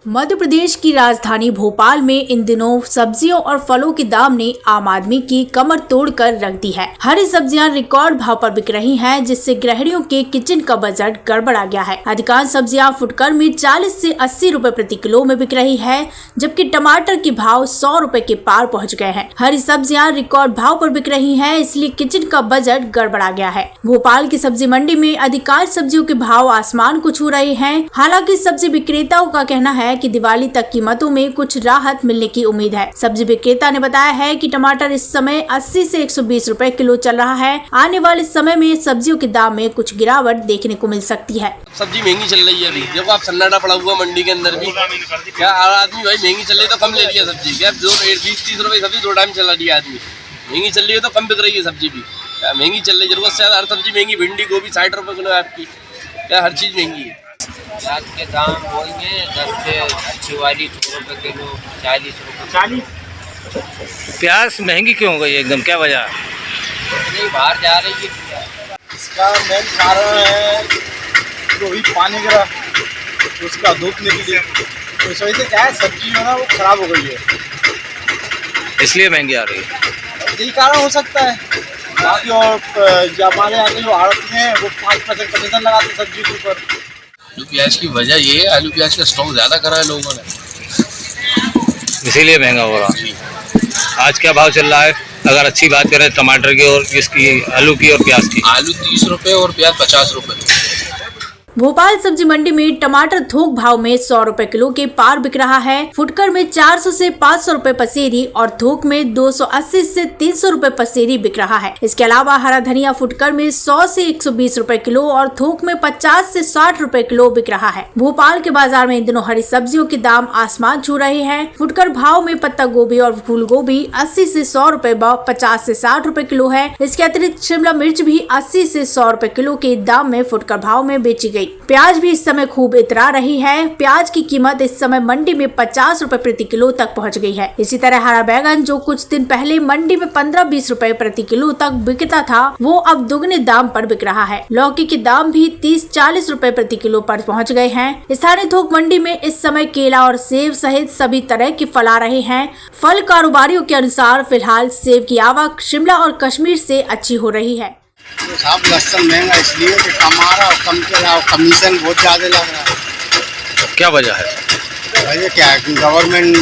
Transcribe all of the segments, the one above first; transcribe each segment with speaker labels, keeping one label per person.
Speaker 1: मध्य प्रदेश की राजधानी भोपाल में इन दिनों सब्जियों और फलों के दाम ने आम आदमी की कमर तोड़कर रख दी है। हरी सब्जियां रिकॉर्ड भाव पर बिक रही हैं, जिससे गृहिणियों के किचन का बजट गड़बड़ा गया है। अधिकांश सब्जियां फुटकर में 40 से 80 रुपए प्रति किलो में बिक रही है, जबकि टमाटर के भाव 100 रुपए के पार पहुँच गए हैं। हरी सब्जियां रिकॉर्ड भाव पर बिक रही है, इसलिए किचन का बजट गड़बड़ा गया है। भोपाल की सब्जी मंडी में अधिकांश सब्जियों के भाव आसमान को छू रहे हैं। हालांकि सब्जी विक्रेताओं का कहना है कि दिवाली तक कीमतों में कुछ राहत मिलने की उम्मीद है। सब्जी विक्रेता ने बताया है कि टमाटर इस समय 80 से 120 रुपए किलो चल रहा है। आने वाले समय में सब्जियों के दाम में कुछ गिरावट देखने को मिल सकती है।
Speaker 2: सब्जी महंगी चल रही है अभी। देखो आप सन्नाटा पड़ा हुआ मंडी के अंदर भी, क्या आदमी भाई महंगी चल रही है तो कम ले लिया सब्जी। क्या 20-30 रुपए सब्जी 2 टाइम चला रही है आदमी। महंगी चल रही है तो कम बिक रही है सब्जी भी। क्या महंगी चल रही है, जरूरत से ज्यादा हर सब्जी महंगी। भिंडी गोभी 60 रुपए किलो है आपकी। क्या हर चीज महंगी है।
Speaker 3: प्याज के दाम होंगे 10 से अच्छी वाली 100 रुपए किलो, 40 रुपए।
Speaker 4: 40 प्याज महंगी क्यों हो गई एकदम, क्या वजह?
Speaker 3: नहीं बाहर जा रही है प्याज।
Speaker 5: इसका मेन कारण है जो भी पानी गिरा उसका धूप निकली, तो इस वजह से क्या है सब्जी जो है वो खराब हो गई है,
Speaker 4: इसलिए महंगी आ रही है।
Speaker 5: यही कारण हो सकता है। बाकी और हमारे यहाँ के जो आड़त हैं वो 5% कमीशन लगाते हैं सब्जी के ऊपर।
Speaker 2: आलू प्याज की वजह ये है, आलू प्याज का स्टॉक ज्यादा करा है लोगों ने,
Speaker 4: इसीलिए महंगा हो रहा। आज क्या भाव चल रहा है अगर अच्छी बात करें टमाटर की और इसकी, आलू की और प्याज की?
Speaker 2: आलू 30 रुपए और प्याज 50 रुपए।
Speaker 1: भोपाल सब्जी मंडी में टमाटर थोक भाव में 100 रुपए किलो के पार बिक रहा है। फुटकर में 400 से 500 रुपए पसेरी और थोक में 280 से 300 रुपए पसेरी बिक रहा है। इसके अलावा हरा धनिया फुटकर में 100 से 120 रुपए किलो और थोक में 50 से 60 रुपए किलो बिक रहा है। भोपाल के बाजार में इन दिनों हरी सब्जियों के दाम आसमान छू रहे हैं। फुटकर भाव में पत्ता गोभी और फूल गोभी 80 से 100 रुपए, 50 से 60 रुपए किलो है। इसके अतिरिक्त शिमला मिर्च भी 80 से 100 रुपए किलो के दाम में फुटकर भाव में बेची गयी। प्याज भी इस समय खूब इतरा रही है। प्याज की कीमत इस समय मंडी में 50 रुपए प्रति किलो तक पहुंच गई है। इसी तरह हरा बैगन जो कुछ दिन पहले मंडी में 15-20 रुपए प्रति किलो तक बिकता था, वो अब दुगने दाम पर बिक रहा है। लौकी के दाम भी 30-40 रुपए प्रति किलो पर पहुंच गए हैं। स्थानीय थोक मंडी में इस समय केला और सेब सहित सभी तरह के फल आ रहे हैं। फल कारोबारियों के अनुसार फिलहाल सेब की आवक शिमला और कश्मीर से अच्छी हो रही है।
Speaker 5: तो साहब लहसुन महंगा इसलिए कि हमारा कम के अलावा कमीशन बहुत ज़्यादा लग रहा है।
Speaker 4: क्या वजह है?
Speaker 5: वजह क्या है कि गवर्नमेंट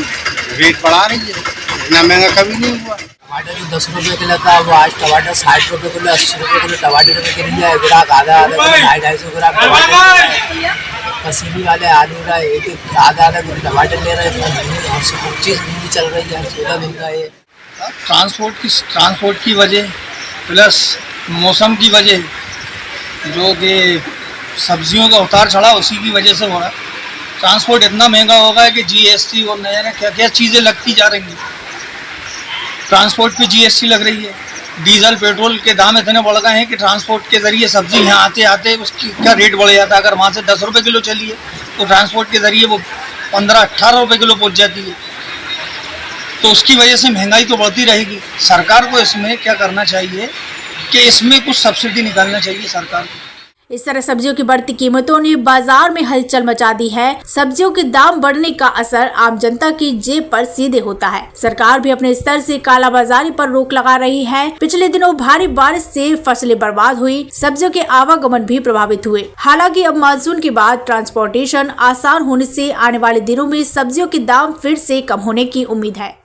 Speaker 5: रेट बढ़ा रही है, इतना महंगा कभी नहीं हुआ।
Speaker 3: टमाटर जो 10 रुपए किलो था वो आज टमाटर 60 रुपए किलो, 80 रुपए किलो टमाटर में गिर गया है। ग्राहक आधा 250 ग्राम टमाटर, पसीनी वाले आलू रहा है, एक आधा किलो टमाटर ले रहे हैं। सब चीज़ महंगी चल रही है, सोना महंगा है।
Speaker 5: ट्रांसपोर्ट की वजह प्लस मौसम की वजह, जो कि सब्जियों का उतार चढ़ा उसी की वजह से हो रहा है। ट्रांसपोर्ट इतना महंगा हो गया है कि जीएसटी और नया नया क्या क्या चीज़ें लगती जा रही हैं। ट्रांसपोर्ट पे जीएसटी लग रही है। डीजल पेट्रोल के दाम इतने बढ़ गए हैं कि ट्रांसपोर्ट के ज़रिए सब्जी यहाँ आते आते उसकी का रेट बढ़ जाता है। अगर वहाँ से 10 रुपये किलो चली है तो ट्रांसपोर्ट के ज़रिए वो 15-18 रुपये किलो पहुँच जाती है। तो उसकी वजह से महंगाई तो बढ़ती रहेगी। सरकार को इसमें क्या करना चाहिए कि इसमें कुछ सब्सिडी निकालना चाहिए सरकार को।
Speaker 1: इस तरह सब्जियों की बढ़ती कीमतों ने बाजार में हलचल मचा दी है। सब्जियों के दाम बढ़ने का असर आम जनता की जेब पर सीधे होता है। सरकार भी अपने स्तर से कालाबाजारी पर रोक लगा रही है। पिछले दिनों भारी बारिश से फसलें बर्बाद हुई, सब्जियों के आवागमन भी प्रभावित हुए। हालांकि अब मानसून के बाद ट्रांसपोर्टेशन आसान होने से आने वाले दिनों में सब्जियों के दाम फिर से कम होने की उम्मीद है।